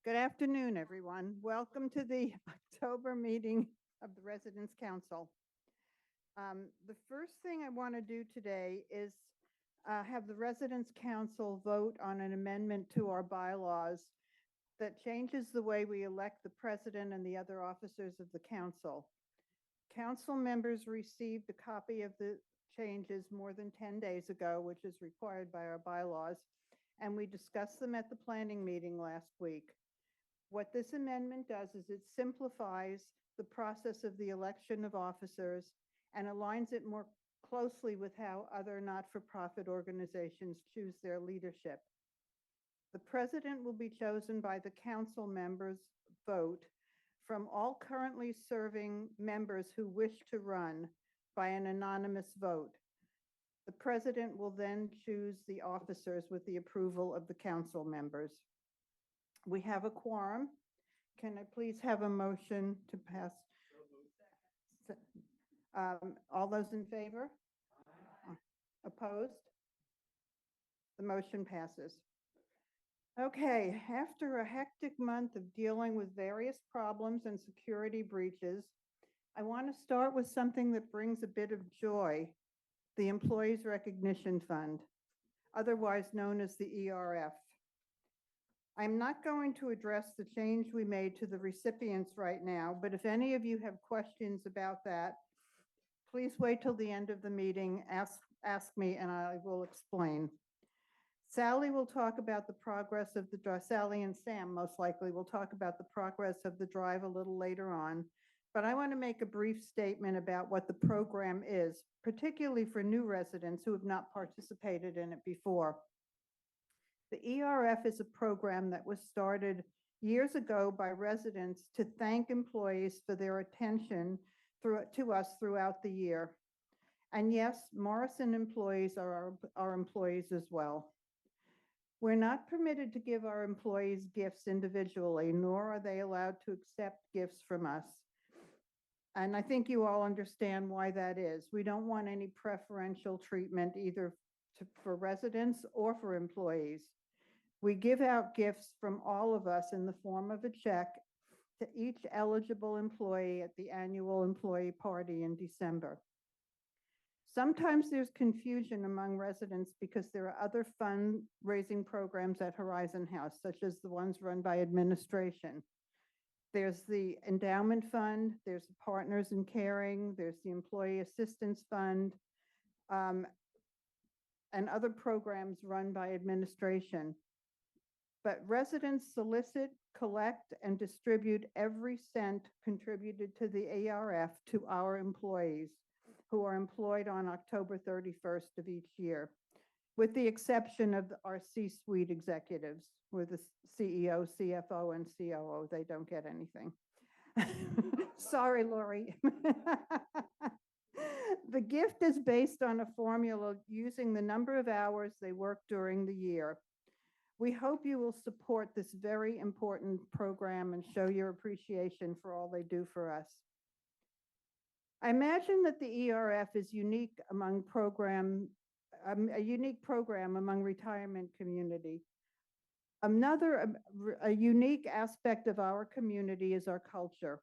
Good afternoon, everyone. Welcome to the October meeting of the Residents Council. The first thing I want to do today is have the Residents Council vote on an amendment to our bylaws that changes the way we elect the president and the other officers of the council. Council members received a copy of the changes more than 10 days ago, which is required by our bylaws, and we discussed them at the planning meeting last week. What this amendment does is it simplifies the process of the election of officers and aligns it more closely with how other not-for-profit organizations choose their leadership. The president will be chosen by the council members' vote from all currently serving members who wish to run by an anonymous vote. The president will then choose the officers with the approval of the council members. We have a quorum. Can I please have a motion to pass? All those in favor? Opposed? The motion passes. Okay, after a hectic month of dealing with various problems and security breaches, I want to start with something that brings a bit of joy, the Employees Recognition Fund, otherwise known as the ERF. I'm not going to address the change we made to the recipients right now, but if any of you have questions about that, please wait till the end of the meeting, ask me and I will explain. Sally will talk about the progress of the drive. Sally and Sam most likely will talk about the progress of the drive a little later on, but I want to make a brief statement about what the program is, particularly for new residents who have not participated in it before. The ERF is a program that was started years ago by residents to thank employees for their attention to us throughout the year. And yes, Morrison employees are our employees as well. We're not permitted to give our employees gifts individually, nor are they allowed to accept gifts from us. And I think you all understand why that is. We don't want any preferential treatment either for residents or for employees. We give out gifts from all of us in the form of a check to each eligible employee at the annual employee party in December. Sometimes there's confusion among residents because there are other fundraising programs at Horizon House, such as the ones run by administration. There's the endowment fund, there's the Partners in Caring, there's the Employee Assistance Fund, and other programs run by administration. But residents solicit, collect, and distribute every cent contributed to the ERF to our employees who are employed on October 31st of each year, with the exception of our C-suite executives, with the CEO, CFO, and COO. They don't get anything. Sorry, Lori. The gift is based on a formula using the number of hours they work during the year. We hope you will support this very important program and show your appreciation for all they do for us. I imagine that the ERF is unique among a unique program among retirement community. A unique aspect of our community is our culture.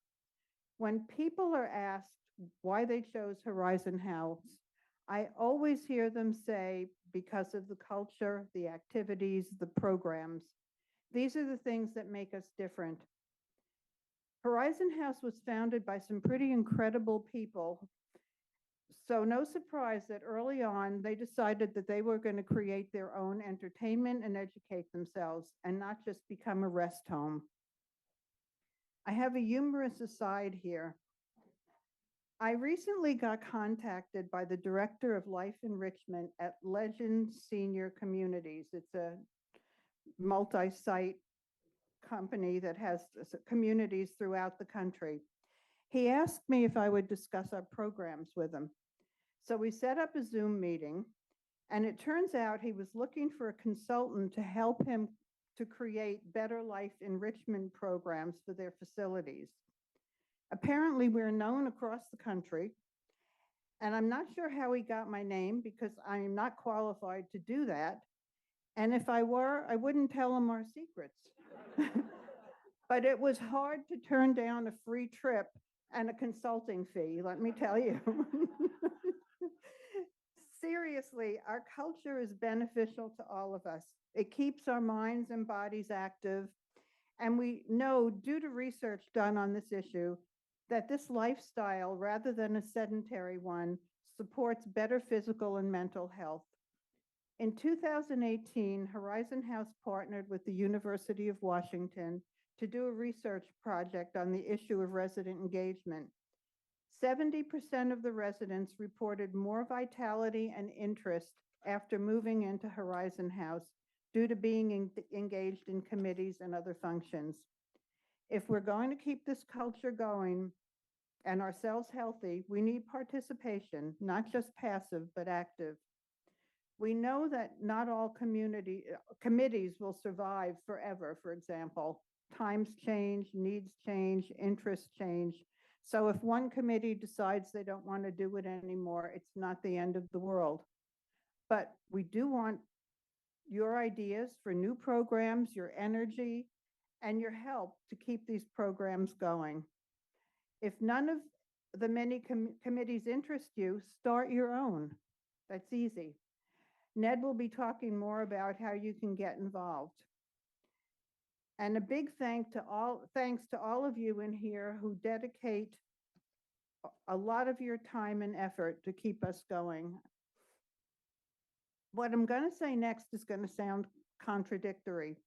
When people are asked why they chose Horizon House, I always hear them say, because of the culture, the activities, the programs. These are the things that make us different. Horizon House was founded by some pretty incredible people. So no surprise that early on, they decided that they were going to create their own entertainment and educate themselves and not just become a rest home. I have a humorous aside here. I recently got contacted by the Director of Life Enrichment at Legend Senior Communities. It's a multi-site company that has communities throughout the country. He asked me if I would discuss our programs with him. So we set up a Zoom meeting, and it turns out he was looking for a consultant to help him to create better life enrichment programs for their facilities. Apparently, we're known across the country, and I'm not sure how he got my name because I'm not qualified to do that. And if I were, I wouldn't tell him our secrets. But it was hard to turn down a free trip and a consulting fee, let me tell you. Seriously, our culture is beneficial to all of us. It keeps our minds and bodies active. And we know, due to research done on this issue, that this lifestyle, rather than a sedentary one, supports better physical and mental health. In 2018, Horizon House partnered with the University of Washington to do a research project on the issue of resident engagement. 70% of the residents reported more vitality and interest after moving into Horizon House due to being engaged in committees and other functions. If we're going to keep this culture going and ourselves healthy, we need participation, not just passive, but active. We know that not all committees will survive forever, for example. Times change, needs change, interests change. So if one committee decides they don't want to do it anymore, it's not the end of the world. But we do want your ideas for new programs, your energy, and your help to keep these programs going. If none of the many committees interest you, start your own. That's easy. Ned will be talking more about how you can get involved. And a big thanks to all of you in here who dedicate a lot of your time and effort to keep us going. What I'm going to say next is going to sound contradictory.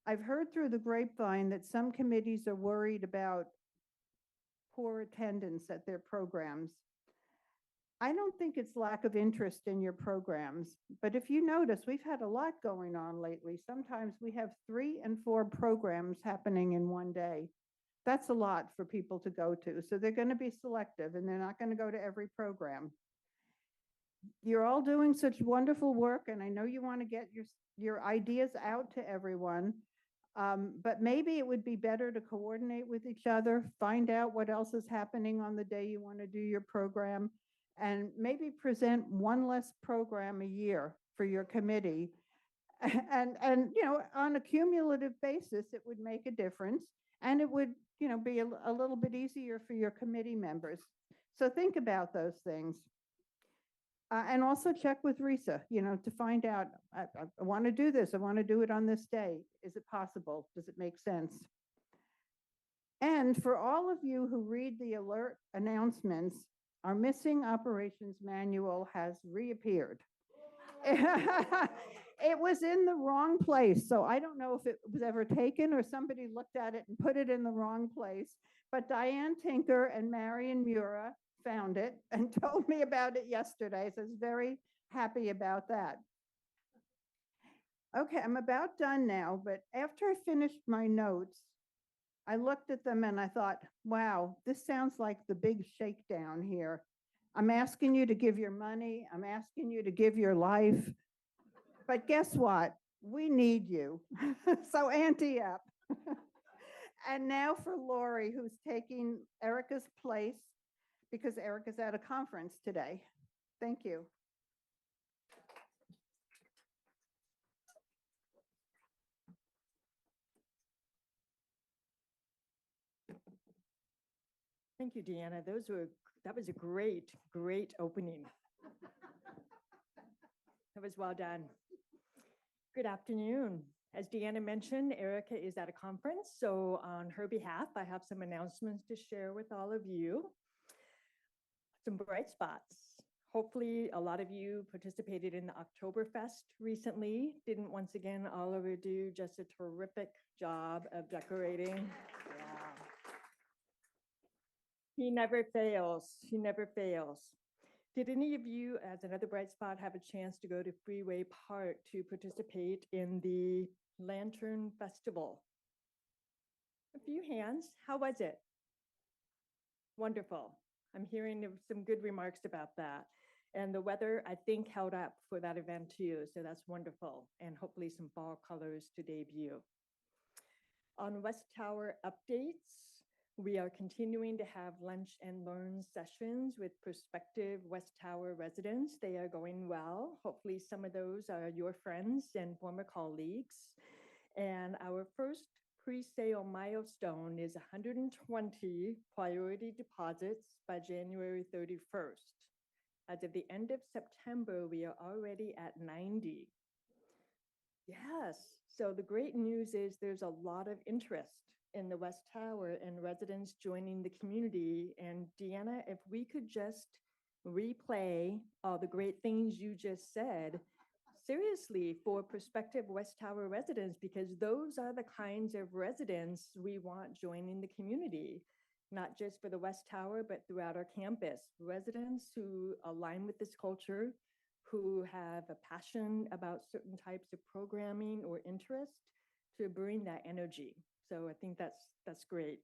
I've heard through the grapevine that some committees are worried about poor attendance at their programs. I don't think it's lack of interest in your programs, but if you notice, we've had a lot going on lately. Sometimes we have 3 and 4 programs happening in one day. That's a lot for people to go to. So they're going to be selective and they're not going to go to every program. You're all doing such wonderful work, and I know you want to get your ideas out to everyone. But maybe it would be better to coordinate with each other, find out what else is happening on the day you want to do your program, and maybe present one less program a year for your committee. And on a cumulative basis, it would make a difference, and it would be a little bit easier for your committee members. So think about those things. And also check with Risa, to find out, I want to do this, I want to do it on this day. Is it possible? Does it make sense? And for all of you who read the alert announcements, our missing operations manual has reappeared. It was in the wrong place, so I don't know if it was ever taken or somebody looked at it and put it in the wrong place. But Diane Tinker and Marion Mura found it and told me about it yesterday, so I was very happy about that. Okay, I'm about done now, but after I finished my notes, I looked at them and I thought, wow, this sounds like the big shakedown here. I'm asking you to give your money, I'm asking you to give your life, but guess what? We need you. So ante up. And now for Lori, who's taking Erica's place, because Erica's at a conference today. Thank you. Thank you, Deanna. That was a great opening. That was well done. Good afternoon. As Deanna mentioned, Erica is at a conference, so on her behalf, I have some announcements to share with all of you. Some bright spots. Hopefully, a lot of you participated in the Oktoberfest recently. Didn't once again Oliver do just a terrific job of decorating? Yeah. He never fails. He never fails. Did any of you, as another bright spot, have a chance to go to Freeway Park to participate in the Lantern Festival? A few hands. How was it? Wonderful. I'm hearing some good remarks about that. And the weather, I think, held up for that event too. So that's wonderful. And hopefully some fall colors to debut. On West Tower updates, we are continuing to have lunch and learn sessions with prospective West Tower residents. They are going well. Hopefully some of those are your friends and former colleagues. And our first pre-sale milestone is 120 priority deposits by January 31st. As of the end of September, we are already at 90. Yes, so the great news is there's a lot of interest in the West Tower and residents joining the community. And Deanna, if we could just replay all the great things you just said, seriously, for prospective West Tower residents, because those are the kinds of residents we want joining the community, not just for the West Tower, but throughout our campus. Residents who align with this culture, who have a passion about certain types of programming or interest to bring that energy. So I think that's great.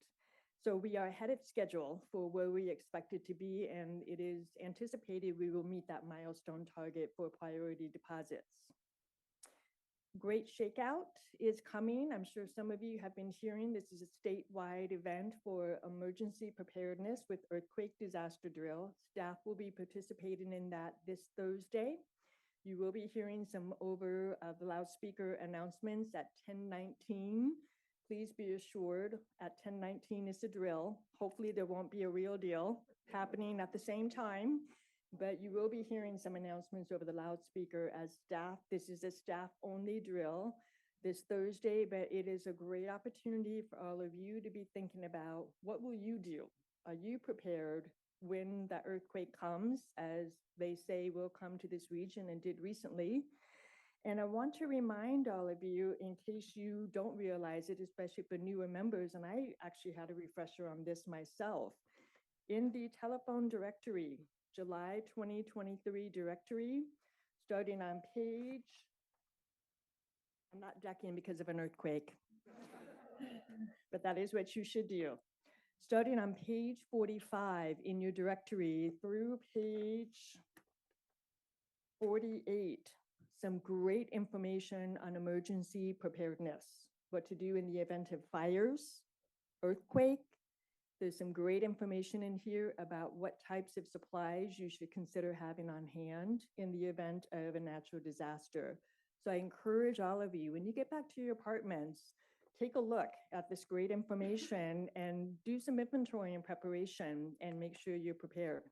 So we are ahead of schedule for where we expected to be, and it is anticipated we will meet that milestone target for priority deposits. Great shakeout is coming. I'm sure some of you have been hearing this is a statewide event for emergency preparedness with earthquake disaster drill. Staff will be participating in that this Thursday. You will be hearing some over the loudspeaker announcements at 10:19. Please be assured at 10:19 is a drill. Hopefully there won't be a real deal happening at the same time, but you will be hearing some announcements over the loudspeaker as staff. This is a staff only drill this Thursday, but it is a great opportunity for all of you to be thinking about what will you do? Are you prepared when the earthquake comes, as they say will come to this region and did recently? And I want to remind all of you, in case you don't realize it, especially for newer members, and I actually had a refresher on this myself, in the telephone directory, July 2023 directory, starting on page, I'm not ducking because of an earthquake, but that is what you should do. Starting on page 45 in your directory through page 48, some great information on emergency preparedness, what to do in the event of fires, earthquake. There's some great information in here about what types of supplies you should consider having on hand in the event of a natural disaster. So I encourage all of you, when you get back to your apartments, take a look at this great information and do some inventory and preparation and make sure you're prepared.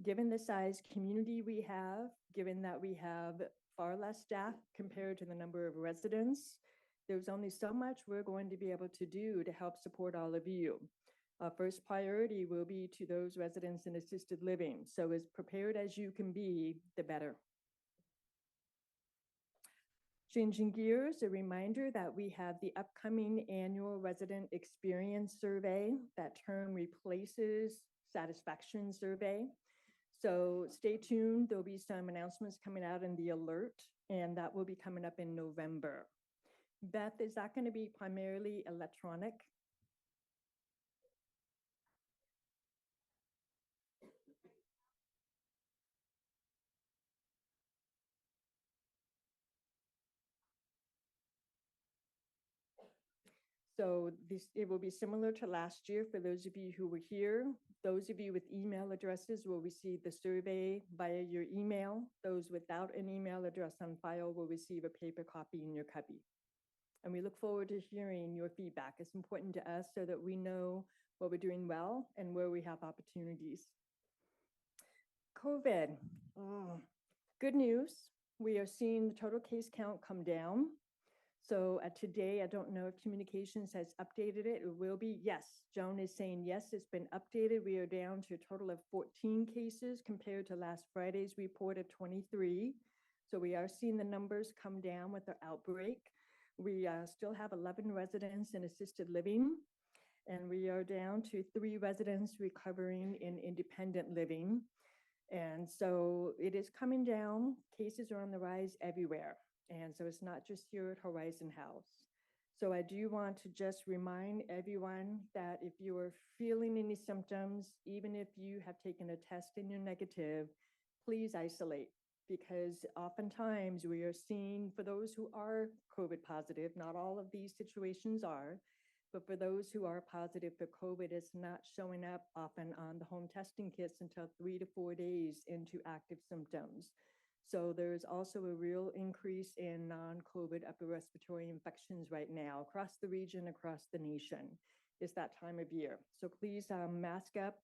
Given the size community we have, given that we have far less staff compared to the number of residents, there's only so much we're going to be able to do to help support all of you. Our first priority will be to those residents in assisted living. So as prepared as you can be, the better. Changing gears, a reminder that we have the upcoming annual resident experience survey. That term replaces satisfaction survey. So stay tuned. There'll be some announcements coming out in the alert, and that will be coming up in November. Beth, is that going to be primarily electronic? So it will be similar to last year for those of you who were here. Those of you with email addresses will receive the survey via your email. Those without an email address on file will receive a paper copy in your cubby. And we look forward to hearing your feedback. It's important to us so that we know what we're doing well and where we have opportunities. COVID. Good news. We are seeing the total case count come down. So today, I don't know if communications has updated it. It will be, yes. Joan is saying, yes, it's been updated. We are down to a total of 14 cases compared to last Friday's report of 23. So we are seeing the numbers come down with the outbreak. We still have 11 residents in assisted living, and we are down to 3 residents recovering in independent living. And so it is coming down. Cases are on the rise everywhere. And so it's not just here at Horizon House. So I do want to just remind everyone that if you are feeling any symptoms, even if you have taken a test and you're negative, please isolate, because oftentimes we are seeing, for those who are COVID positive, not all of these situations are, but for those who are positive for COVID, it's not showing up often on the home testing kits until 3 to 4 days into active symptoms. So there's also a real increase in non-COVID upper respiratory infections right now across the region, across the nation. It's that time of year. So please mask up.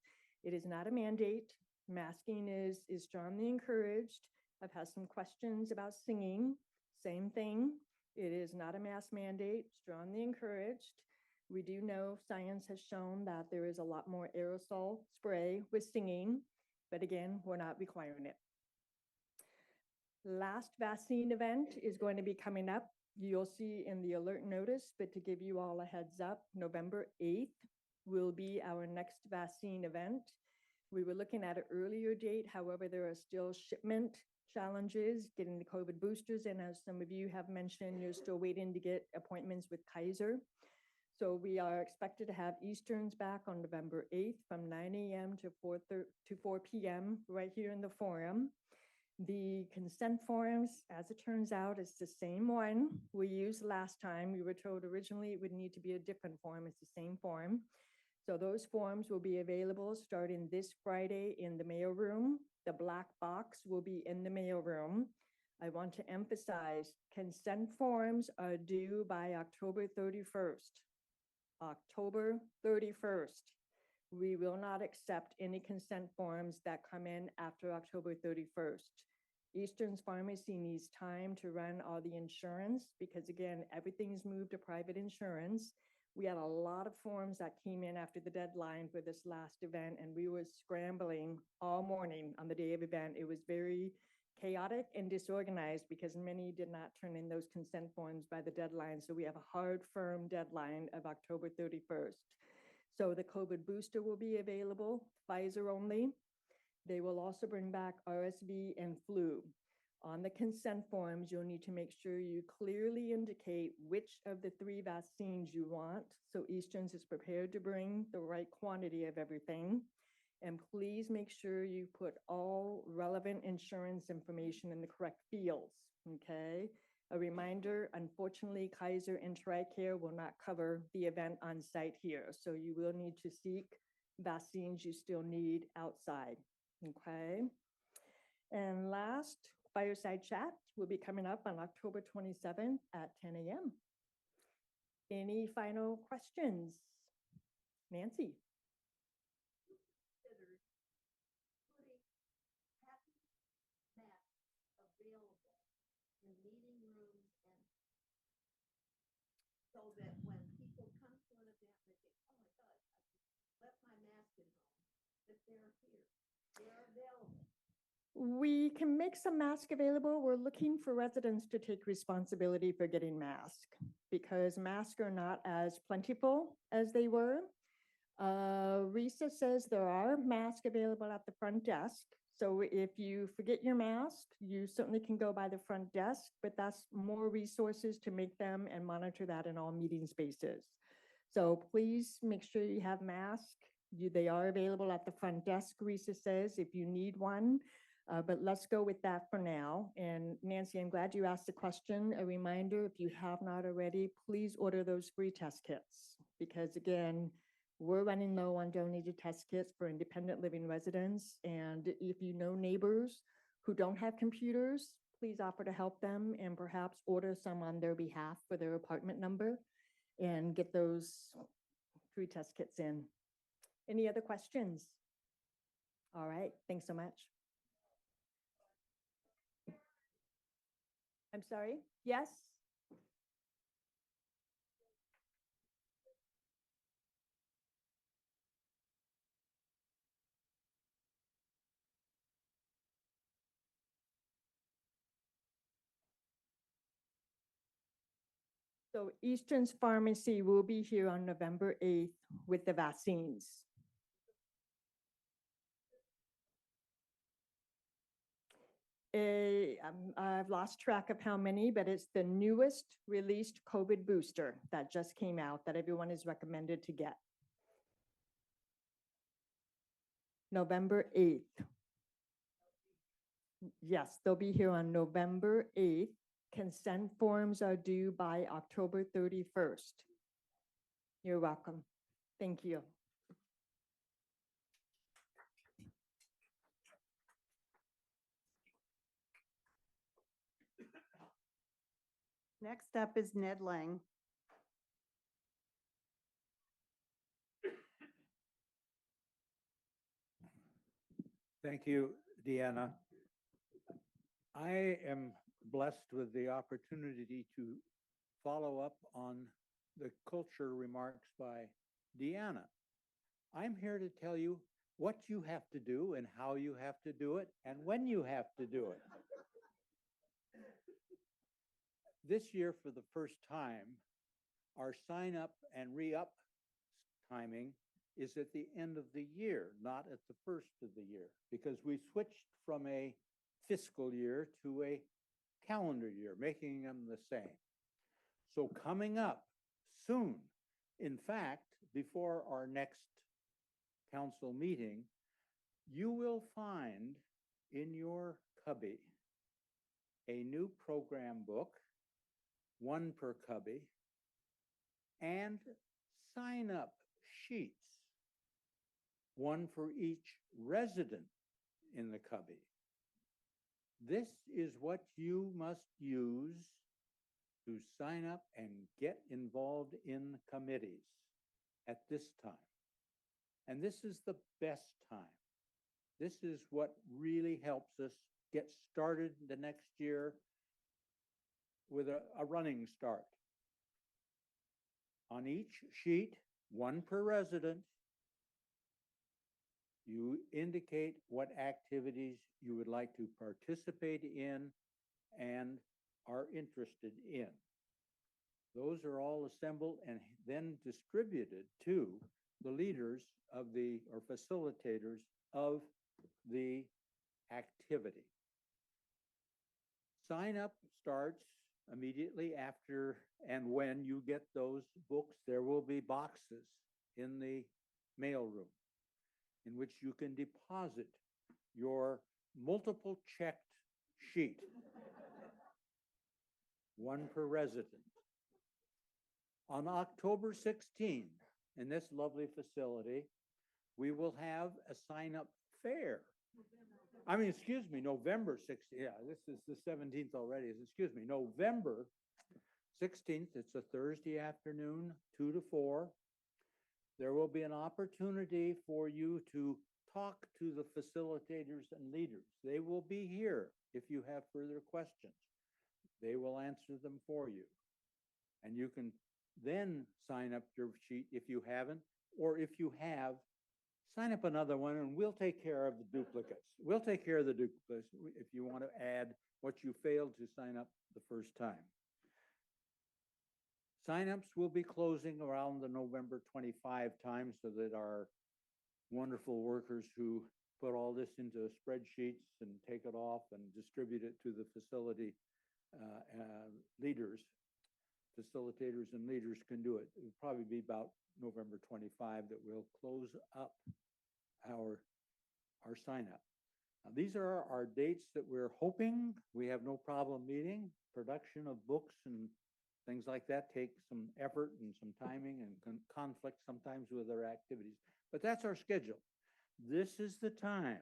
It is not a mandate. Masking is strongly encouraged. I've had some questions about singing. Same thing. It is not a mask mandate, strongly encouraged. We do know science has shown that there is a lot more aerosol spray with singing, but again, we're not requiring it. Last vaccine event is going to be coming up. You'll see in the alert notice, but to give you all a heads up, November 8th will be our next vaccine event. We were looking at an earlier date. However, there are still shipment challenges getting the COVID boosters in. As some of you have mentioned, you're still waiting to get appointments with Kaiser. So we are expected to have Easterns back on November 8th from 9 a.m. to 4 p.m. right here in the forum. The consent forms, as it turns out, is the same one we used last time. We were told originally it would need to be a different form. It's the same form. So those forms will be available starting this Friday in the mail room. The black box will be in the mail room. I want to emphasize consent forms are due by October 31st. October 31st. We will not accept any consent forms that come in after October 31st. Eastern's Pharmacy needs time to run all the insurance because again, everything's moved to private insurance. We had a lot of forms that came in after the deadline for this last event and we were scrambling all morning on the day of event. It was very chaotic and disorganized because many did not turn in those consent forms by the deadline. So we have a hard, firm deadline of October 31st. So the COVID booster will be available, Pfizer only. They will also bring back RSV and flu. On the consent forms, you'll need to make sure you clearly indicate which of the 3 vaccines you want. So Easterns is prepared to bring the right quantity of everything. And please make sure you put all relevant insurance information in the correct fields, okay? A reminder, unfortunately, Kaiser and TRICARE will not cover the event on site here. So you will need to seek vaccines you still need outside, okay? And last, fireside chat will be coming up on October 27th at 10 a.m. Any final questions? Nancy? So that when people come to an event, they think, oh my gosh, I left my mask at home, that they're here, they're available. We can make some masks available. We're looking for residents to take responsibility for getting masks because masks are not as plentiful as they were. Risa says there are masks available at the front desk. So if you forget your mask, you certainly can go by the front desk, but that's more resources to make them and monitor that in all meeting spaces. So please make sure you have masks. They are available at the front desk, Risa says, if you need one. But let's go with that for now. And Nancy, I'm glad you asked the question. A reminder, if you have not already, please order those free test kits because again, we're running low on donated test kits for independent living residents. And if you know neighbors who don't have computers, please offer to help them and perhaps order some on their behalf for their apartment number and get those free test kits in. Any other questions? All right, thanks so much. I'm sorry, yes? So Eastern's Pharmacy will be here on November 8th with the vaccines. I've lost track of how many, but it's the newest released COVID booster that just came out that everyone is recommended to get. November 8th. Yes, they'll be here on November 8th. Consent forms are due by October 31st. You're welcome. Thank you. Next up is Ned Lange. Thank you, Deanna. I am blessed with the opportunity to follow up on the culture remarks by Deanna. I'm here to tell you what you have to do and how you have to do it and when you have to do it. This year, for the first time, our sign up and re-up timing is at the end of the year, not at the first of the year, because we switched from a fiscal year to a calendar year, making them the same. So coming up soon, in fact, before our next council meeting, you will find in your cubby a new program book, one per cubby, and sign up sheets, one for each resident in the cubby. This is what you must use to sign up and get involved in committees at this time. And this is the best time. This is what really helps us get started the next year with a running start. On each sheet, one per resident, you indicate what activities you would like to participate in and are interested in. Those are all assembled and then distributed to the leaders of the, or facilitators of the activity. Sign up starts immediately after and when you get those books. There will be boxes in the mailroom in which you can deposit your multiple checked sheet, one per resident. On October 16th, in this lovely facility, we will have a sign-up fair. I mean, excuse me, November 16th. Yeah, this is the 17th already. Excuse me, November 16th. It's a Thursday afternoon, 2 to 4. There will be an opportunity for you to talk to the facilitators and leaders. They will be here if you have further questions. They will answer them for you. And you can then sign up your sheet if you haven't, or if you have, sign up another one and we'll take care of the duplicates. We'll take care of the duplicates if you want to add what you failed to sign up the first time. Signups will be closing around the November 25 time so that our wonderful workers who put all this into spreadsheets and take it off and distribute it to the facility leaders, facilitators and leaders can do it. It'll probably be about November 25 that we'll close up our sign up. These are our dates that we're hoping. We have no problem meeting. Production of books and things like that take some effort and some timing and conflict sometimes with our activities, but that's our schedule. This is the time,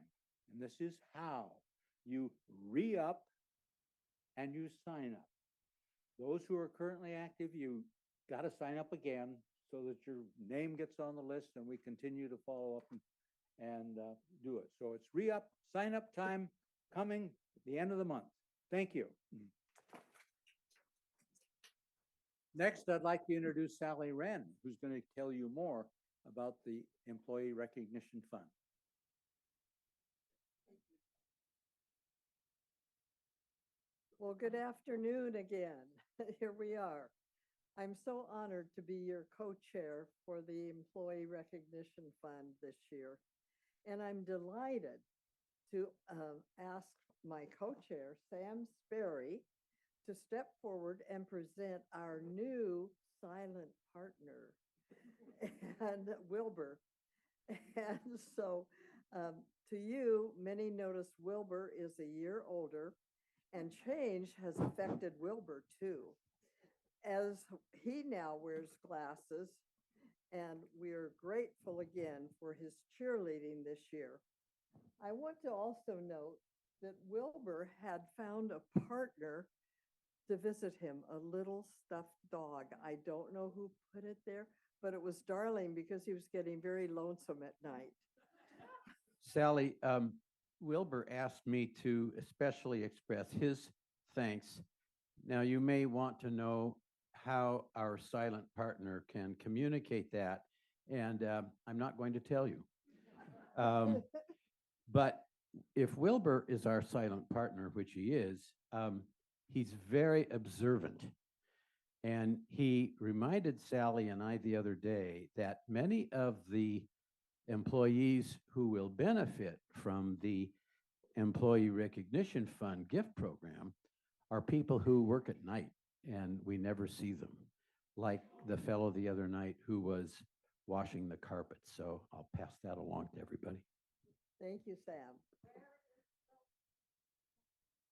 and this is how you re-up and you sign up. Those who are currently active, you got to sign up again so that your name gets on the list and we continue to follow up and do it. So it's re-up, sign up time coming at the end of the month. Thank you. Next, I'd like to introduce Sally Renn, who's going to tell you more about the Employee Recognition Fund. Well, good afternoon again. Here we are. I'm so honored to be your co-chair for the Employee Recognition Fund this year. And I'm delighted to ask my co-chair, Sam Sperry, to step forward and present our new silent partner, and Wilbur. And so to you, many notice Wilbur is a year older, and change has affected Wilbur too, as he now wears glasses, and we are grateful again for his cheerleading this year. I want to also note that Wilbur had found a partner to visit him, a little stuffed dog. I don't know who put it there, but it was darling because he was getting very lonesome at night. Sally, Wilbur asked me to especially express his thanks. Now, you may want to know how our silent partner can communicate that, and I'm not going to tell you. But if Wilbur is our silent partner, which he is, he's very observant. And he reminded Sally and I the other day that many of the employees who will benefit from the Employee Recognition Fund gift program are people who work at night and we never see them, like the fellow the other night who was washing the carpet. So I'll pass that along to everybody. Thank you, Sam.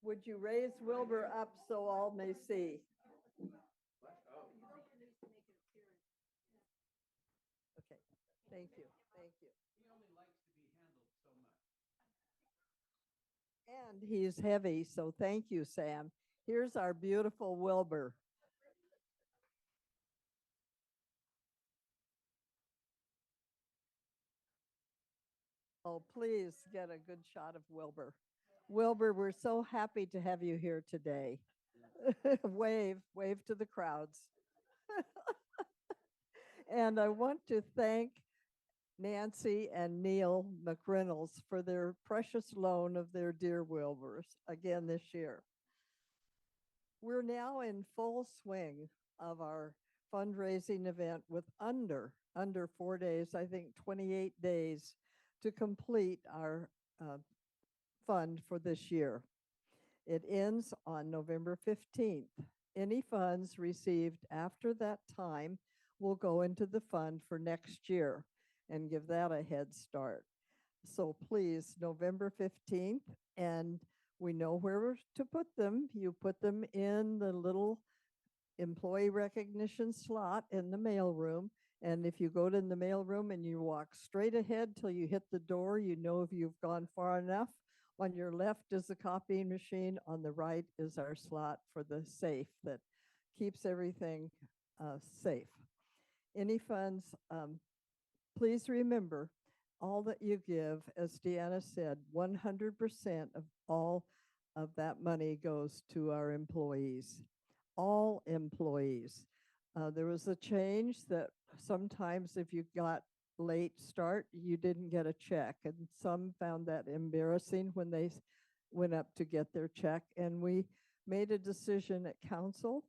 Would you raise Wilbur up so all may see? Okay, thank you, thank you. He only likes to be handled so much. And he's heavy, so thank you, Sam. Here's our beautiful Wilbur. Oh, please get a good shot of Wilbur. Wilbur, we're so happy to have you here today. Wave to the crowds. And I want to thank Nancy and Neil McReynolds for their precious loan of their dear Wilburs again this year. We're now in full swing of our fundraising event with under 4 days, I think 28 days to complete our fund for this year. It ends on November 15th. Any funds received after that time will go into the fund for next year and give that a head start. So please, November 15th, and we know where to put them. You put them in the little employee recognition slot in the mailroom. And if you go to the mailroom and you walk straight ahead till you hit the door, you know if you've gone far enough. On your left is the copying machine. On the right is our slot for the safe that keeps everything safe. Any funds, please remember, all that you give, as Deanna said, 100% of all of that money goes to our employees, all employees. There was a change that sometimes if you got late start, you didn't get a check. And some found that embarrassing when they went up to get their check. And we made a decision at council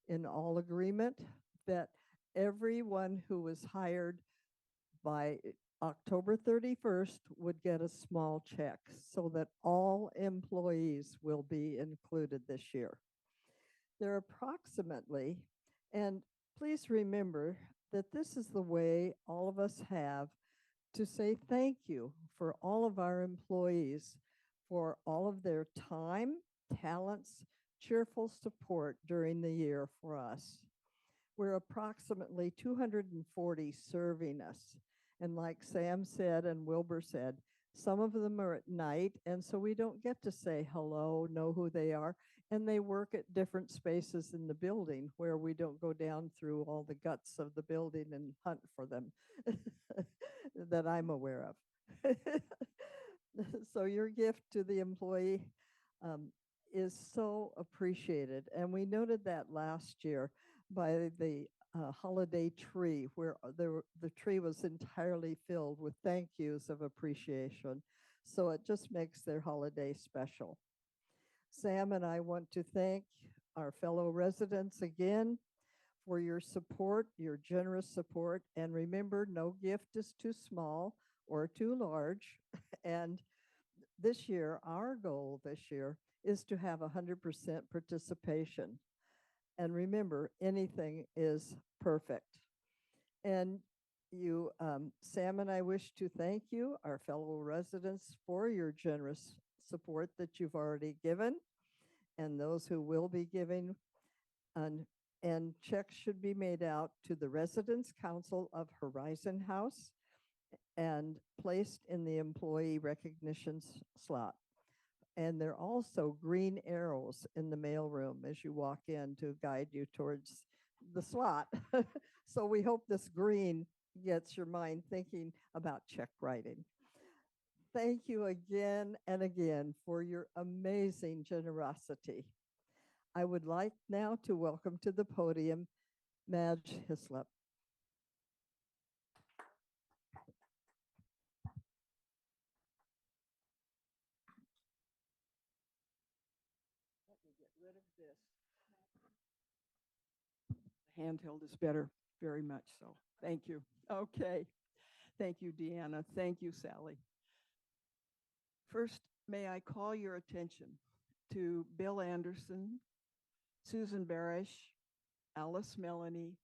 in all agreement that everyone who was hired by October 31st would get a small check so that all employees will be included this year. There are approximately, and please remember that this is the way all of us have to say thank you for all of our employees for all of their time, talents, cheerful support during the year for us. We're approximately 240 serving us. And like Sam said and Wilbur said, some of them are at night, and so we don't get to say hello, know who they are, and they work at different spaces in the building where we don't go down through all the guts of the building and hunt for them that I'm aware of. So your gift to the employee is so appreciated, and we noted that last year by the holiday tree, where the tree was entirely filled with thank yous of appreciation. So it just makes their holiday special. Sam and I want to thank our fellow residents again for your support, your generous support. And remember, no gift is too small or too large. And this year, our goal this year is to have 100% participation. And remember, anything is perfect. And you, Sam and I wish to thank you, our fellow residents, for your generous support that you've already given and those who will be giving. And checks should be made out to the Residents Council of Horizon House and placed in the employee recognition slot. And there are also green arrows in the mailroom as you walk in to guide you towards the slot. So we hope this green gets your mind thinking about check writing. Thank you again and again for your amazing generosity. I would like now to welcome to the podium Madge Hislop. Let me get rid of this. The handheld is better, very much so. Thank you. Okay. Thank you, Deanna. Thank you, Sally. First, may I call your attention to Bill Anderson, Susan Barish, Alice Melanie,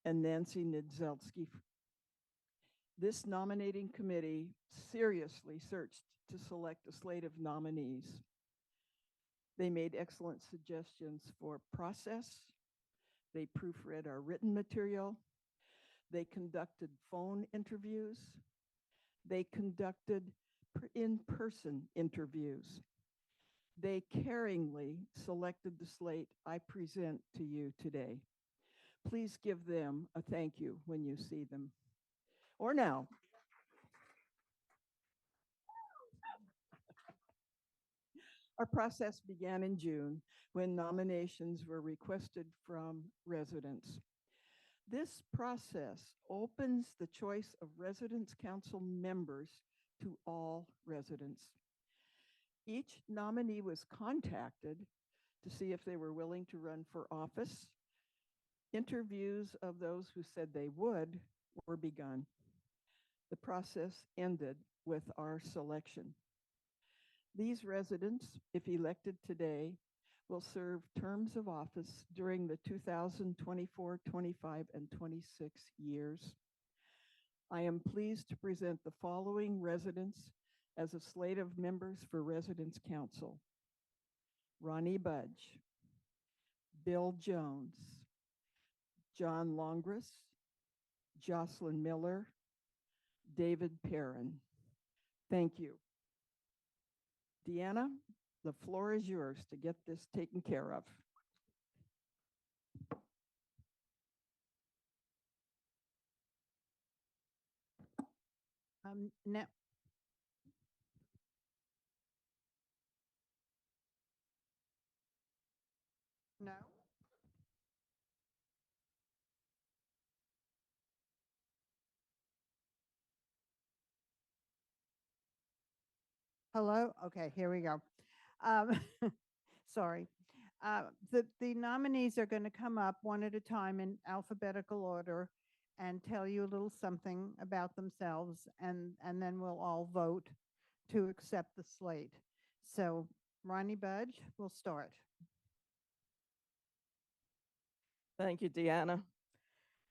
and Nancy Niedzelsky. This nominating committee seriously searched to select a slate of nominees. They made excellent suggestions for process. They proofread our written material. They conducted phone interviews. They conducted in-person interviews. They caringly selected the slate I present to you today. Please give them a thank you when you see them, or now. Our process began in June when nominations were requested from residents. This process opens the choice of residence council members to all residents. Each nominee was contacted to see if they were willing to run for office. Interviews of those who said they would were begun. The process ended with our selection. These residents, if elected today, will serve terms of office during the 2024, 25, and 26 years. I am pleased to present the following residents as a slate of members for Residence Council: Ronnie Budge, Bill Jones, John Longris, Jocelyn Miller, David Perrin. Thank you. Deanna, the floor is yours to get this taken care of. No. No. Hello? Okay, here we go. Um, Sorry. The nominees are going to come up one at a time in alphabetical order and tell you a little something about themselves, and then we'll all vote to accept the slate. So Ronnie Budge, we'll start. Thank you, Deanna.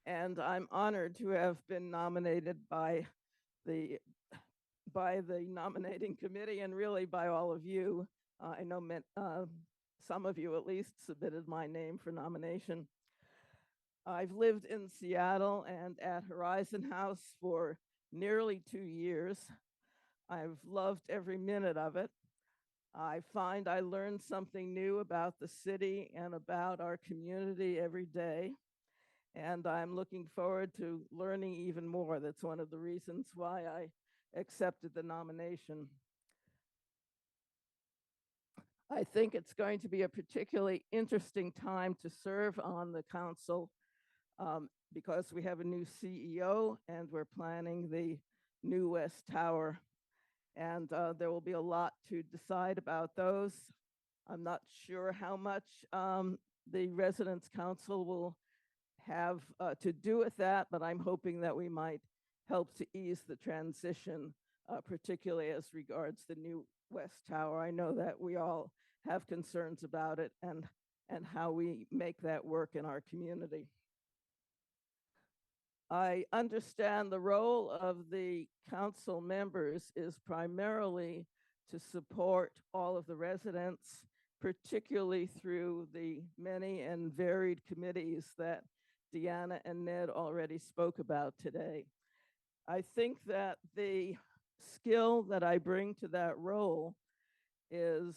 And I'm honored to have been nominated by the nominating committee, and really by all of you. I know some of you at least submitted my name for nomination. I've lived in Seattle and at Horizon House for nearly 2 years. I've loved every minute of it. I find I learn something new about the city and about our community every day. And I'm looking forward to learning even more. That's one of the reasons why I accepted the nomination. I think it's going to be a particularly interesting time to serve on the council because we have a new CEO and we're planning the new West Tower. And there will be a lot to decide about those. I'm not sure how much the Residence Council will have to do with that, but I'm hoping that we might help to ease the transition, particularly as regards the new West Tower. I know that we all have concerns about it and how we make that work in our community. I understand the role of the council members is primarily to support all of the residents, particularly through the many and varied committees that Deanna and Ned already spoke about today. I think that the skill that I bring to that role is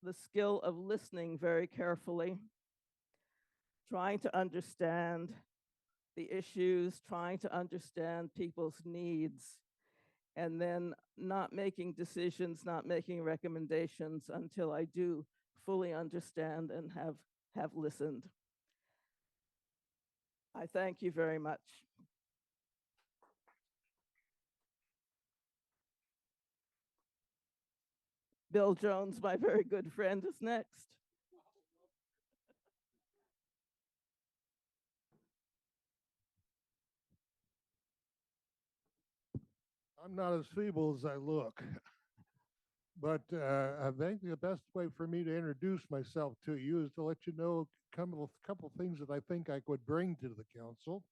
the skill of listening very carefully, trying to understand the issues, trying to understand people's needs, and then not making decisions, not making recommendations until I do fully understand and have listened. I thank you very much. Bill Jones, my very good friend, is next. I'm not as feeble as I look, but I think the best way for me to introduce myself to you is to let you know a couple things that I think I could bring to the council.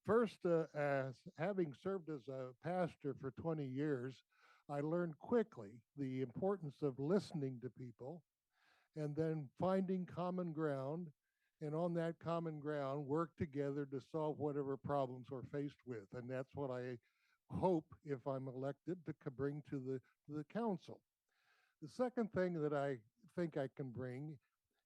First, as having served as a pastor for 20 years, I learned quickly the importance of listening to people and then finding common ground, and on that common ground, work together to solve whatever problems we're faced with. And that's what I hope, if I'm elected, to bring to the council. The second thing that I think I can bring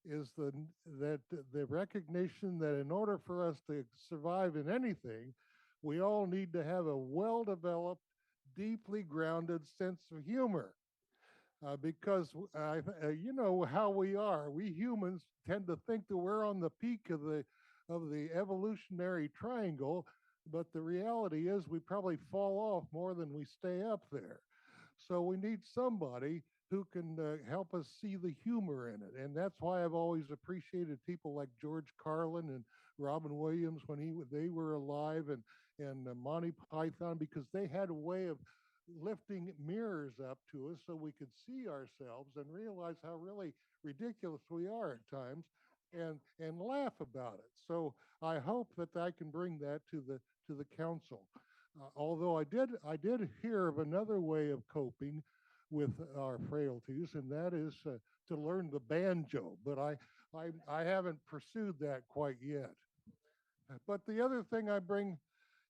is the recognition that in order for us to survive in anything, we all need to have a well-developed, deeply grounded sense of humor. Because you know how we are. We humans tend to think that we're on the peak of the evolutionary triangle, but the reality is we probably fall off more than we stay up there. So we need somebody who can help us see the humor in it. And that's why I've always appreciated people like George Carlin and Robin Williams when they were alive, and Monty Python, because they had a way of lifting mirrors up to us so we could see ourselves and realize how really ridiculous we are at times, and laugh about it. So I hope that I can bring that to the council. Although I did hear of another way of coping with our frailties, and that is to learn the banjo, but I haven't pursued that quite yet. But the other thing I bring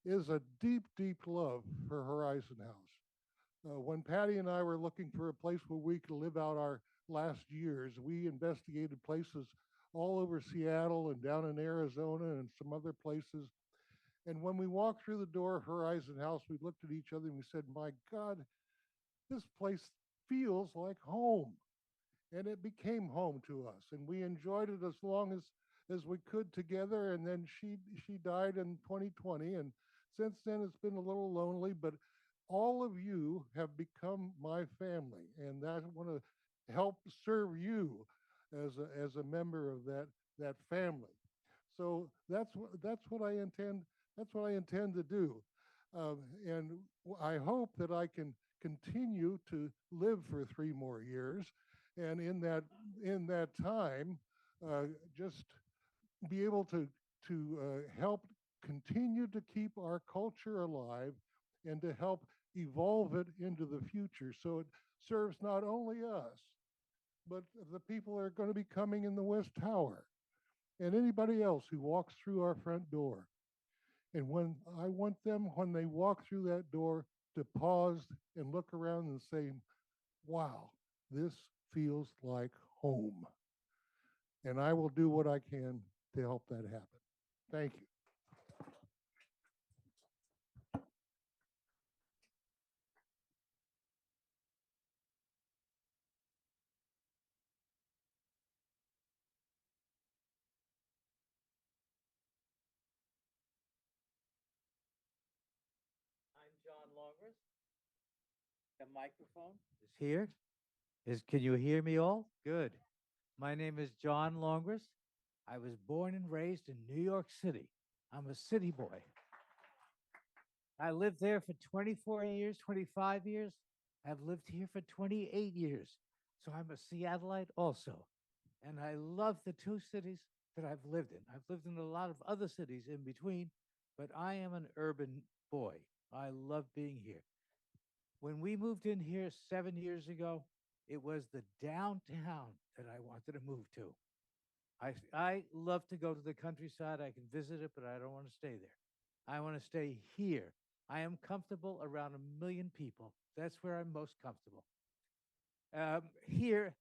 is a deep, deep love for Horizon House. When Patty and I were looking for a place where we could live out our last years, we investigated places all over Seattle and down in Arizona and some other places. And when we walked through the door of Horizon House, we looked at each other and we said, my God, this place feels like home. And it became home to us. And we enjoyed it as long as we could together. And then she died in 2020. And since then, it's been a little lonely, but all of you have become my family. And I want to help serve you as a member of that family. So that's what I intend. That's what I intend to do. And I hope that I can continue to live for 3 more years. And in that time, just be able to help continue to keep our culture alive and to help evolve it into the future. So it serves not only us, but the people that are going to be coming in the West Tower and anybody else who walks through our front door. And when I want them, when they walk through that door, to pause and look around and say, wow, this feels like home. And I will do what I can to help that happen. Thank you. I'm John Longers. The microphone is here. Can you hear me all? Good. My name is John Longers. I was born and raised in New York City. I'm a city boy. I lived there for 24 years, 25 years. I've lived here for 28 years. So I'm a Seattleite also. And I love the 2 cities that I've lived in. I've lived in a lot of other cities in between, but I am an urban boy. I love being here. When we moved in here 7 years ago, it was the downtown that I wanted to move to. I love to go to the countryside. I can visit it, but I don't want to stay there. I want to stay here. I am comfortable around 1 million people. That's where I'm most comfortable. Here,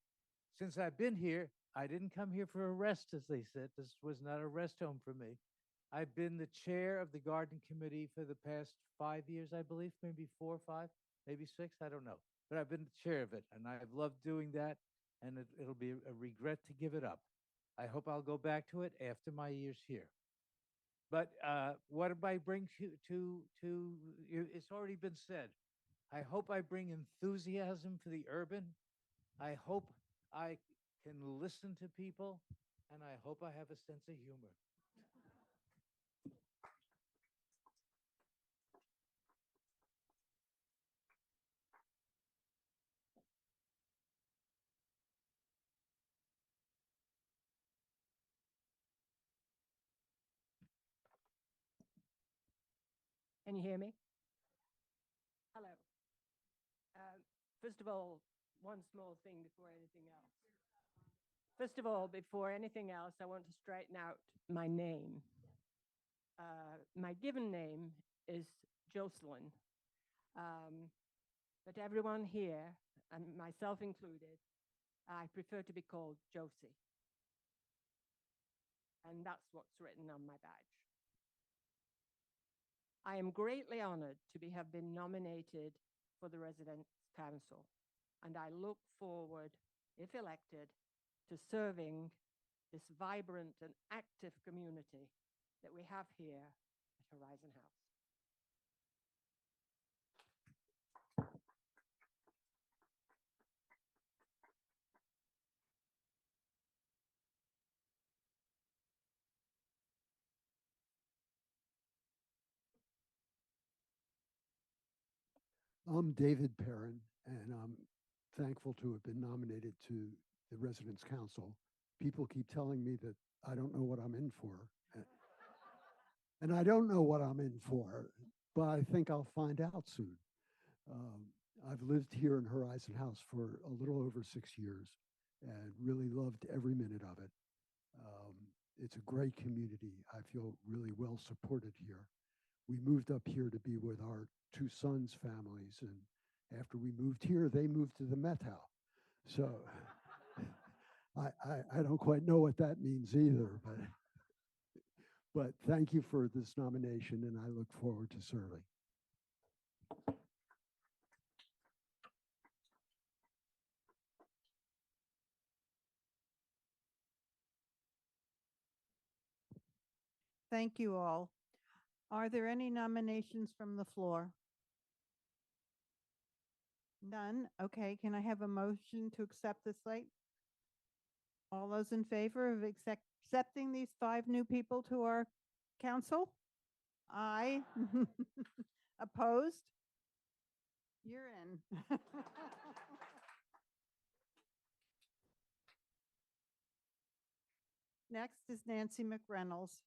since I've been here, I didn't come here for a rest, as they said. This was not a rest home for me. I've been the chair of the garden committee for the past 5 years, I believe, maybe 4 or 5, maybe 6, I don't know. But I've been the chair of it, and I've loved doing that, and it'll be a regret to give it up. I hope I'll go back to it after my years here. But what do I bring it's already been said. I hope I bring enthusiasm for the urban. I hope I can listen to people, and I hope I have a sense of humor. Can you hear me? Hello. First of all, one small thing before anything else. First of all, before anything else, I want to straighten out my name. My given name is Jocelyn, but everyone here, and myself included, I prefer to be called Josie. And that's what's written on my badge. I am greatly honored to have been nominated for the Residents' Council, and I look forward, if elected, to serving this vibrant and active community that we have here at Horizon House. I'm David Perrin, and I'm thankful to have been nominated to the Residents' Council. People keep telling me that I don't know what I'm in for. And I don't know what I'm in for, but I think I'll find out soon. I've lived here in Horizon House for a little over 6 years and really loved every minute of it. It's a great community. I feel really well supported here. We moved up here to be with our 2 sons' families, and after we moved here, they moved to the Metro. So I don't quite know what that means either, but thank you for this nomination, and I look forward to serving. Thank you all. Are there any nominations from the floor? None? Okay, can I have a motion to accept the slate? All those in favor of accepting these 5 new people to our council? Aye. Opposed? You're in. Next is Nancy McReynolds.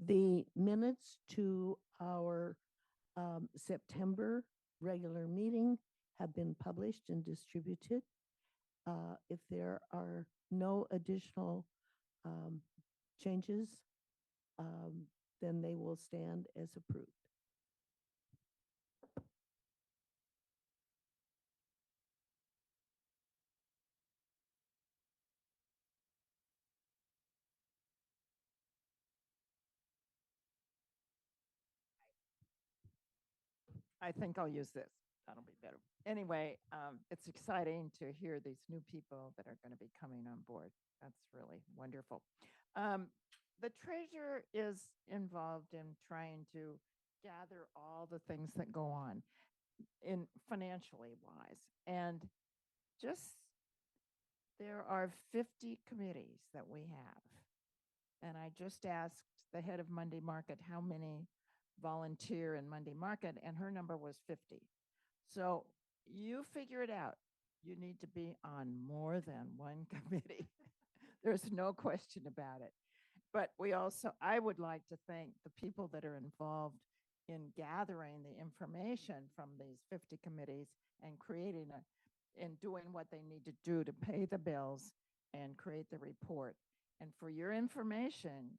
The minutes to our September regular meeting have been published and distributed. If there are no additional changes, then they will stand as approved. I think I'll use this. That'll be better. Anyway, it's exciting to hear these new people that are going to be coming on board. That's really wonderful. The treasurer is involved in trying to gather all the things that go on in financially wise. And just there are 50 committees that we have. And I just asked the head of Monday Market how many volunteer in Monday Market, and her number was 50. So you figure it out. You need to be on more than one committee. There's no question about it. But I would like to thank the people that are involved in gathering the information from these 50 committees and creating in doing what they need to do to pay the bills and create the report. And for your information,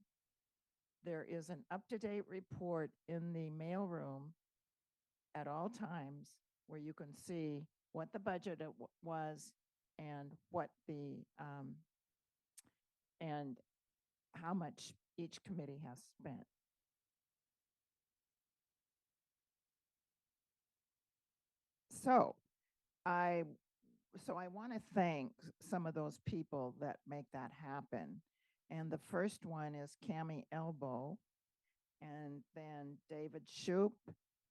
there is an up-to-date report in the mailroom at all times where you can see what the budget was and what the and how much each committee has spent. So I want to thank some of those people that make that happen. And the first one is Cami Elbow, and then David Shoup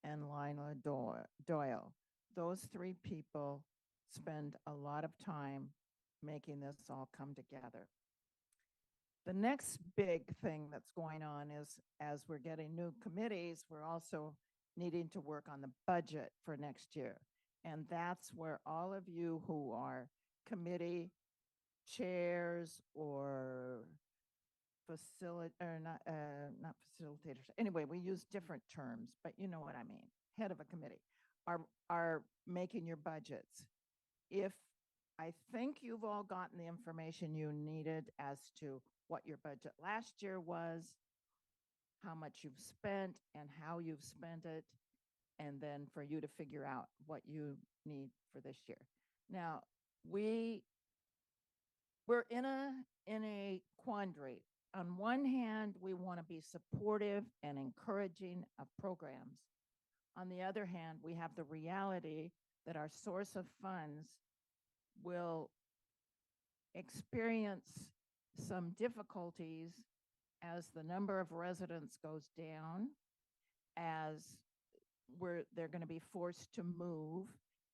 and Lila Doyle. Those three people spend a lot of time making this all come together. The next big thing that's going on is, as we're getting new committees, we're also needing to work on the budget for next year. And that's where all of you who are committee chairs or not facilitators. Anyway, we use different terms, but you know what I mean. Head of a committee are making your budgets. If I think you've all gotten the information you needed as to what your budget last year was, how much you've spent and how you've spent it, and then for you to figure out what you need for this year. Now, we're in a quandary. On one hand, we want to be supportive and encouraging of programs. On the other hand, we have the reality that our source of funds will experience some difficulties as the number of residents goes down, as they're going to be forced to move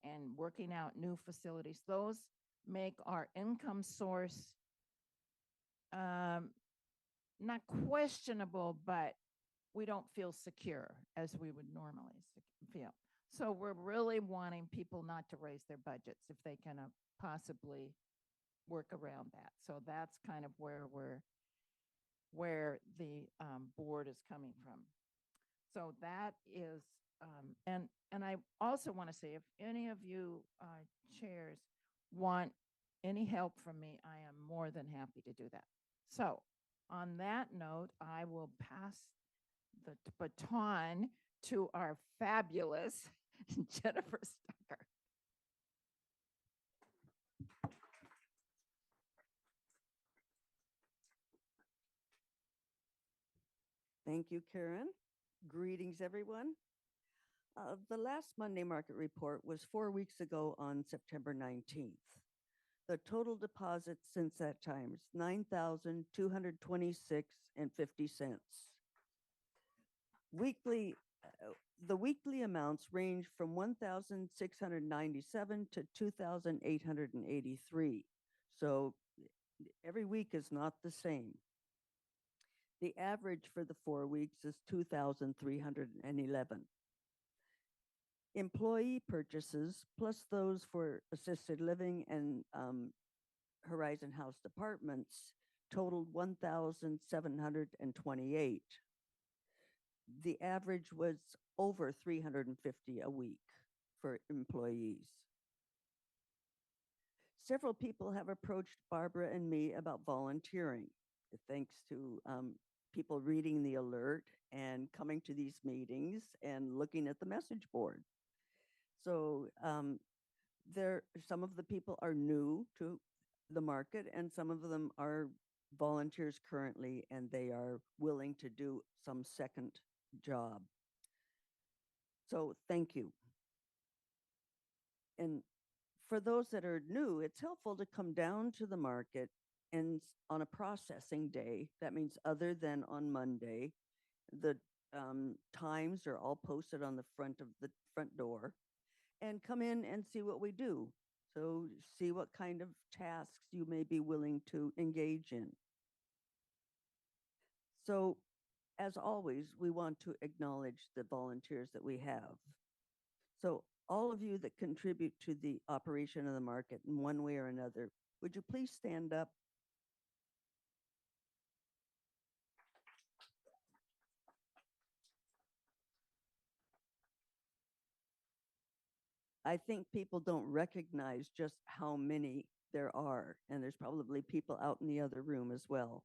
and working out new facilities. Those make our income source not questionable, but we don't feel secure as we would normally feel. So we're really wanting people not to raise their budgets if they can possibly work around that. So that's kind of where the board is coming from. So that is, and I also want to say, if any of you chairs want any help from me, I am more than happy to do that. So on that note, I will pass the baton to our fabulous Jennifer Stucker. Thank you, Karen. Greetings, everyone. The last Monday market report was 4 weeks ago on September 19th. The total deposits since that time is $9,226.50. The weekly amounts range from $1,697 to $2,883. So every week is not the same. The average for the 4 weeks is $2,311. Employee purchases, plus those for assisted living and Horizon House departments, totaled 1,728. The average was over 350 a week for employees. Several people have approached Barbara and me about volunteering, thanks to people reading the alert and coming to these meetings and looking at the message board. So some of the people are new to the market, and some of them are volunteers currently, and they are willing to do some second job. So thank you. And for those that are new, it's helpful to come down to the market and on a processing day. That means other than on Monday. The times are all posted on the front of the front door, and come in and see what we do. So see what kind of tasks you may be willing to engage in. So as always, we want to acknowledge the volunteers that we have. So all of you that contribute to the operation of the market in one way or another, would you please stand up? I think people don't recognize just how many there are, and there's probably people out in the other room as well.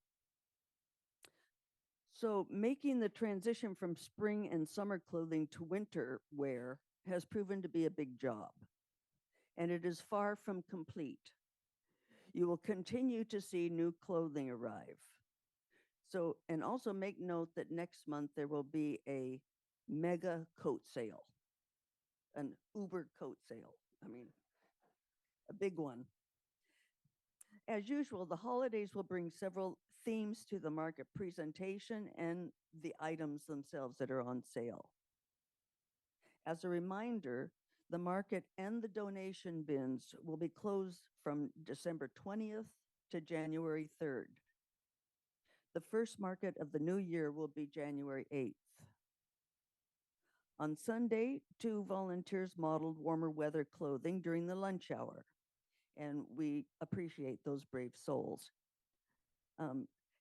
So making the transition from spring and summer clothing to winter wear has proven to be a big job, and it is far from complete. You will continue to see new clothing arrive. So, and also make note that next month there will be a mega coat sale, an Uber coat sale. I mean, a big one. As usual, the holidays will bring several themes to the market presentation and the items themselves that are on sale. As a reminder, the market and the donation bins will be closed from December 20th to January 3rd. The first market of the new year will be January 8th. On Sunday, 2 volunteers modeled warmer weather clothing during the lunch hour, and we appreciate those brave souls.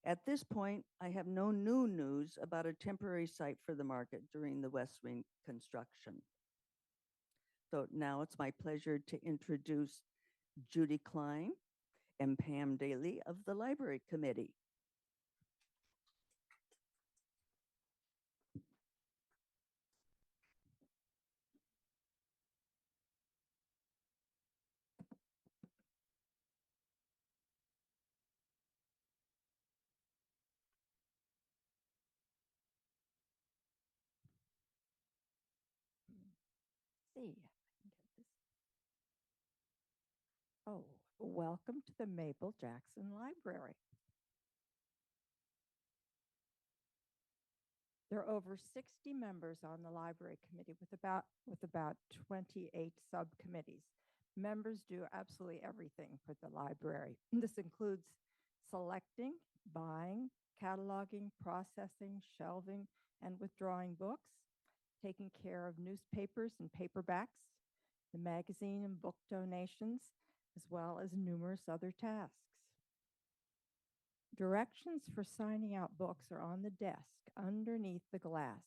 At this point, I have no new news about a temporary site for the market during the West Wing construction. So now it's my pleasure to introduce Judy Klein and Pam Daly of the Library Committee. See, if I can get this. Oh, welcome to the Maple Jackson Library. There are over 60 members on the library committee with about 28 subcommittees. Members do absolutely everything for the library. This includes selecting, buying, cataloging, processing, shelving, and withdrawing books, taking care of newspapers and paperbacks, the magazine and book donations, as well as numerous other tasks. Directions for signing out books are on the desk underneath the glass.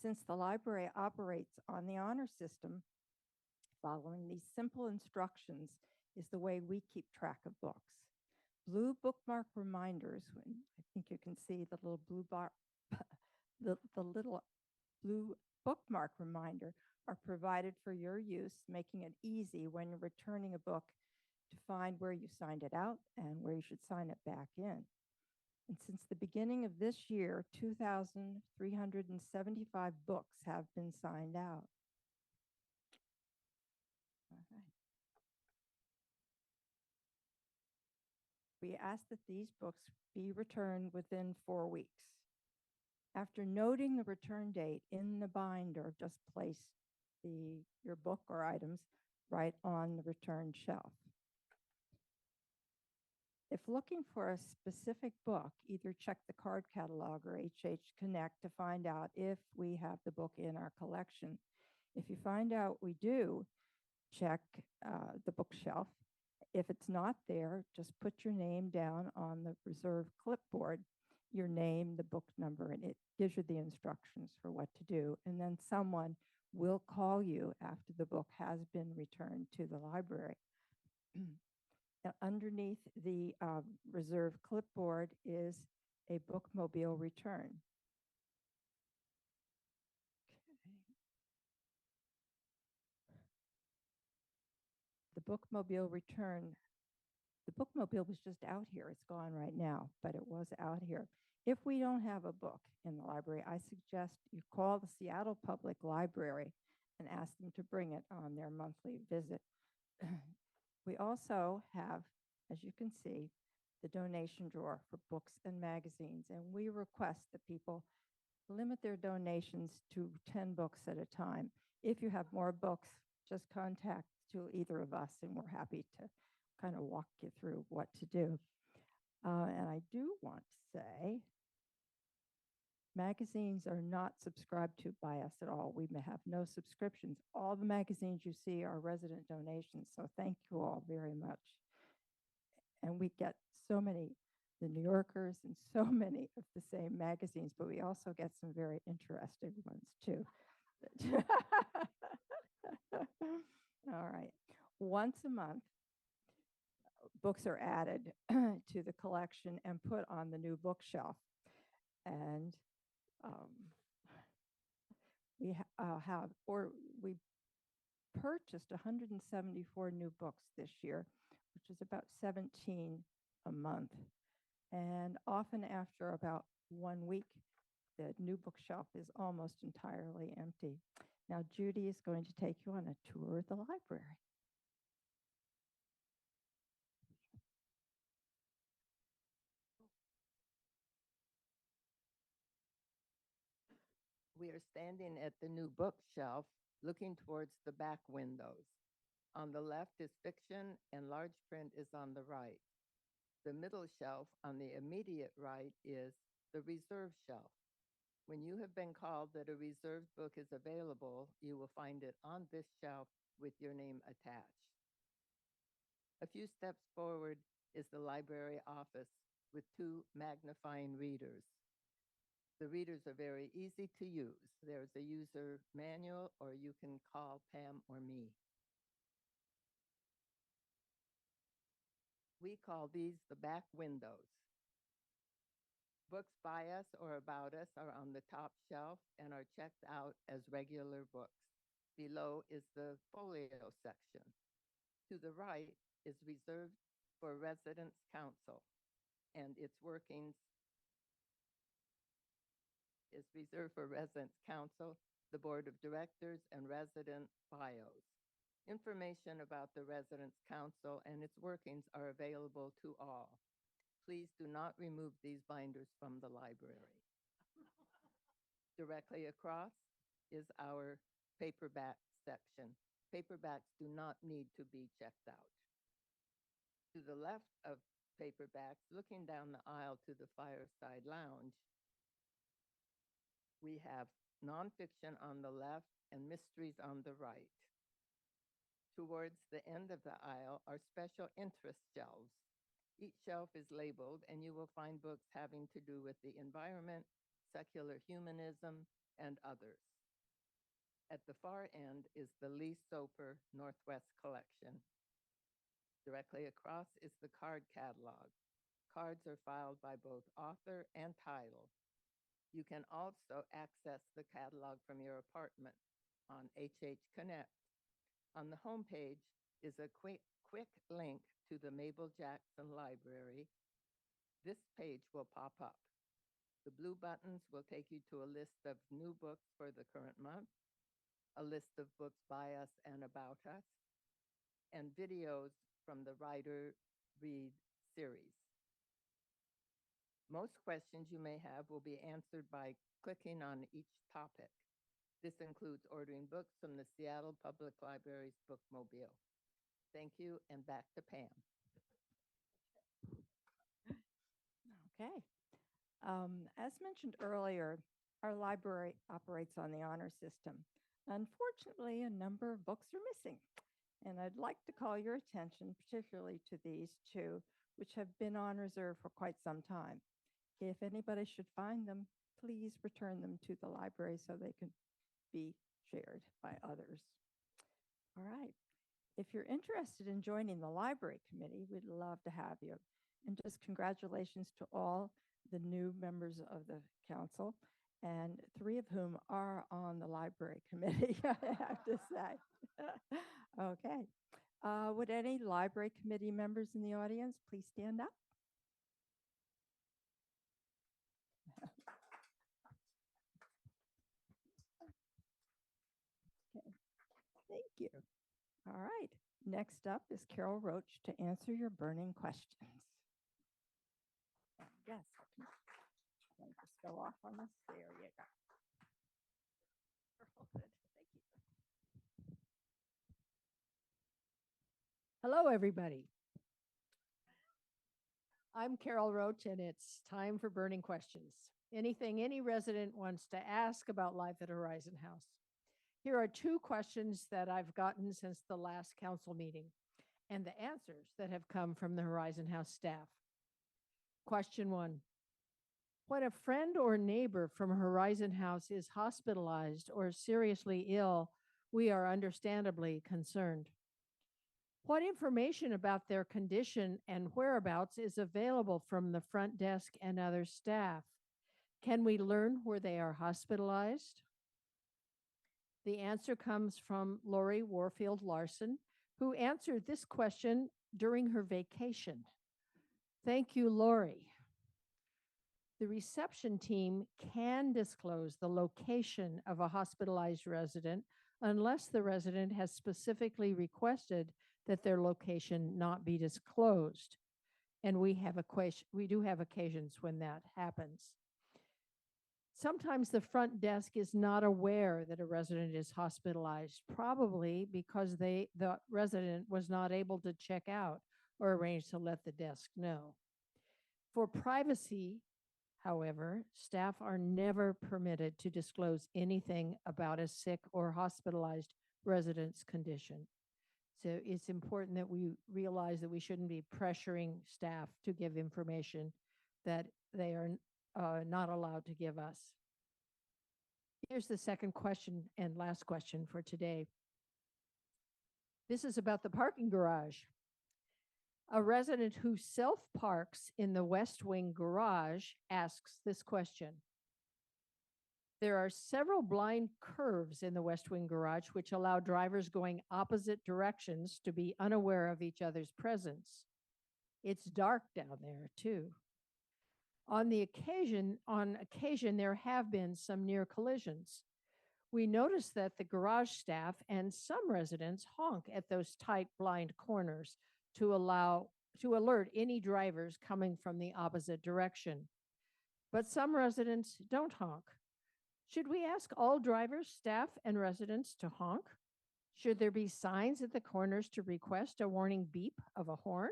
Since the library operates on the honor system, following these simple instructions is the way we keep track of books. Blue bookmark reminders, when I think you can see the little blue bar, the little blue bookmark reminder are provided for your use, making it easy when you're returning a book to find where you signed it out and where you should sign it back in. And since the beginning of this year, 2,375 books have been signed out. All right. We ask that these books be returned within 4 weeks. After noting the return date in the binder, just place your book or items right on the return shelf. If looking for a specific book, either check the card catalog or HH Connect to find out if we have the book in our collection. If you find out we do, check the bookshelf. If it's not there, just put your name down on the reserve clipboard, your name, the book number, and it gives you the instructions for what to do. And then someone will call you after the book has been returned to the library. Now, underneath the reserve clipboard is a bookmobile return. Okay. The bookmobile return, the bookmobile was just out here. It's gone right now, but it was out here. If we don't have a book in the library, I suggest you call the Seattle Public Library and ask them to bring it on their monthly visit. We also have, as you can see, the donation drawer for books and magazines, and we request that people limit their donations to 10 books at a time. If you have more books, just contact either of us, and we're happy to kind of walk you through what to do. And I do want to say, magazines are not subscribed to by us at all. We may have no subscriptions. All the magazines you see are resident donations, so thank you all very much. And we get so many, the New Yorkers, and so many of the same magazines, but we also get some very interesting ones too. All right. Once a month, books are added to the collection and put on the new bookshelf. And we purchased 174 new books this year, which is about 17 a month. And often after about 1 week, the new bookshelf is almost entirely empty. Now, Judy is going to take you on a tour of the library. We are standing at the new bookshelf, looking towards the back windows. On the left is fiction and large print is on the right. The middle shelf on the immediate right is the reserve shelf. When you have been called that a reserved book is available, you will find it on this shelf with your name attached. A few steps forward is the library office with 2 magnifying readers. The readers are very easy to use. There's a user manual, or you can call Pam or me. We call these the back windows. Books by us or about us are on the top shelf and are checked out as regular books. Below is the folio section. To the right is reserved for Residence Council, and its workings is reserved for Residence Council, the Board of Directors, and resident bios. Information about the Residence Council and its workings are available to all. Please do not remove these binders from the library. Directly across is our paperback section. Paperbacks do not need to be checked out. To the left of paperbacks, looking down the aisle to the Fireside Lounge, we have nonfiction on the left and mysteries on the right. Towards the end of the aisle are special interest shelves. Each shelf is labeled, and you will find books having to do with the environment, secular humanism, and others. At the far end is the Lee Soper Northwest Collection. Directly across is the card catalog. Cards are filed by both author and title. You can also access the catalog from your apartment on HH Connect. On the homepage is a quick link to the Mabel Jackson Library. This page will pop up. The blue buttons will take you to a list of new books for the current month, a list of books by us and about us, and videos from the Writer Read series. Most questions you may have will be answered by clicking on each topic. This includes ordering books from the Seattle Public Library's Bookmobile. Thank you, and back to Pam. Okay. As mentioned earlier, our library operates on the honor system. Unfortunately, a number of books are missing, and I'd like to call your attention particularly to these 2, which have been on reserve for quite some time. If anybody should find them, please return them to the library so they can be shared by others. All right. If you're interested in joining the library committee, we'd love to have you. And just congratulations to all the new members of the council, and 3 of whom are on the library committee, I have to say. Okay. Would any library committee members in the audience please stand up? Okay. Thank you. All right. Next up is Carol Roach to answer your burning questions. Yes. Let me just go off on this. There you go. Good. Thank you. Hello, everybody. I'm Carol Roach, and it's time for burning questions. Anything any resident wants to ask about life at Horizon House. Here are 2 questions that I've gotten since the last council meeting, and the answers that have come from the Horizon House staff. Question 1. When a friend or neighbor from Horizon House is hospitalized or seriously ill, we are understandably concerned. What information about their condition and whereabouts is available from the front desk and other staff? Can we learn where they are hospitalized? The answer comes from Lori Warfield Larson, who answered this question during her vacation. Thank you, Lori. The reception team can disclose the location of a hospitalized resident unless the resident has specifically requested that their location not be disclosed. And we do have occasions when that happens. Sometimes the front desk is not aware that a resident is hospitalized, probably because the resident was not able to check out or arrange to let the desk know. For privacy, however, staff are never permitted to disclose anything about a sick or hospitalized resident's condition. So it's important that we realize that we shouldn't be pressuring staff to give information that they are not allowed to give us. Here's the second question and last question for today. This is about the parking garage. A resident who self-parks in the West Wing garage asks this question. There are several blind curves in the West Wing garage which allow drivers going opposite directions to be unaware of each other's presence. It's dark down there too. On occasion, there have been some near collisions. We noticed that the garage staff and some residents honk at those tight blind corners to alert any drivers coming from the opposite direction. But some residents don't honk. Should we ask all drivers, staff, and residents to honk? Should there be signs at the corners to request a warning beep of a horn?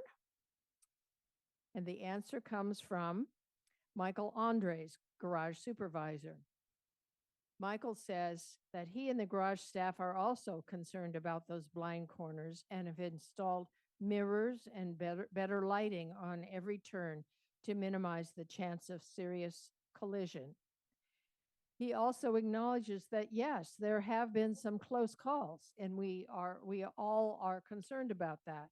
And the answer comes from Michael Andres, garage supervisor. Michael says that he and the garage staff are also concerned about those blind corners and have installed mirrors and better lighting on every turn to minimize the chance of serious collision. He also acknowledges that, yes, there have been some close calls, and we all are concerned about that.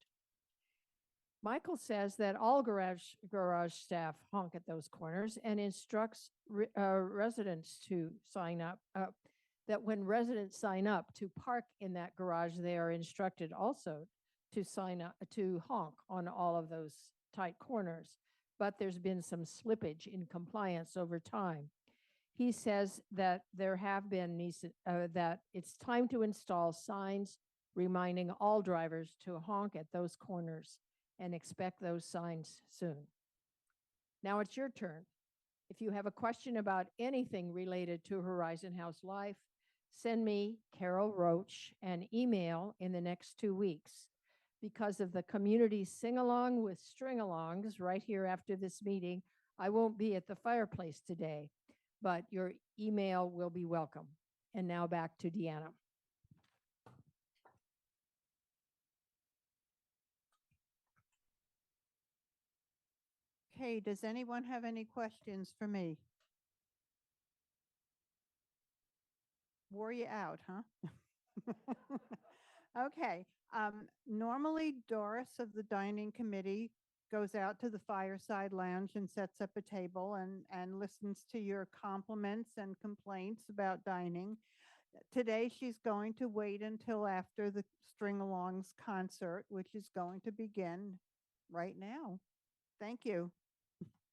Michael says that all garage staff honk at those corners and instructs residents to sign up, that when residents sign up to park in that garage, they are instructed also to sign up, to honk on all of those tight corners. But there's been some slippage in compliance over time. He says that there have been that it's time to install signs reminding all drivers to honk at those corners and expect those signs soon. Now it's your turn. If you have a question about anything related to Horizon House Life, send me, Carol Roach, an email in the next 2 weeks. Because of the community sing-along with string-alongs right here after this meeting, I won't be at the fireplace today, but your email will be welcome. And now back to Deanna. Okay, does anyone have any questions for me? Wore you out, huh? Okay, normally Doris of the dining committee goes out to the fireside lounge and sets up a table and listens to your compliments and complaints about dining. Today, she's going to wait until after the String Alongs concert, which is going to begin right now. Thank you.